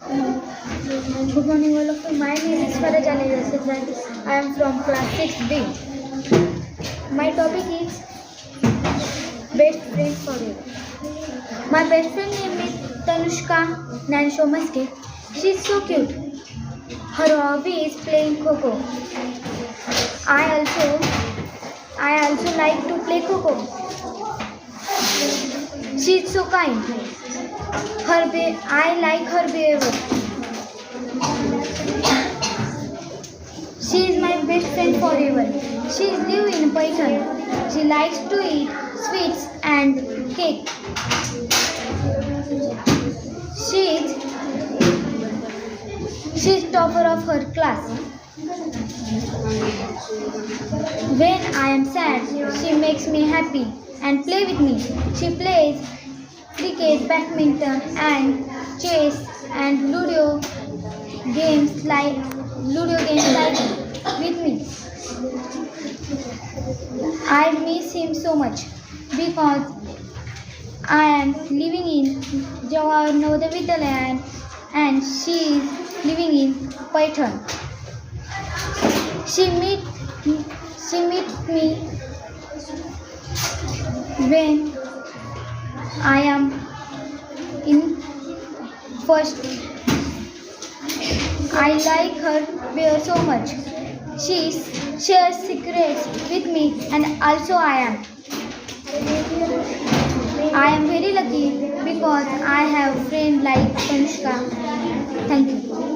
Good morning, all of you. My name is Faraj Ali Yusuf and I am from class 6B. My topic is best friend forever. My best friend name is Tanushka Nanshomaske. She is so cute. Her hobby is playing Coco. I also like to play Coco. She is so kind. I like her behavior. She is my best friend forever. She is live in Python. She likes to eat sweets and cake. She is she is topper of her class. When I am sad, she makes me happy and play with me. She plays cricket, badminton and chess and Ludo games like with me. I miss him so much because I am living in Jawahar Navodaya Vidyalaya and she is living in Python. She meet me when I am in first. I like her bear so much. She shares secrets with me and also I am. I am very lucky because I have friends like Tanushka. Thank you.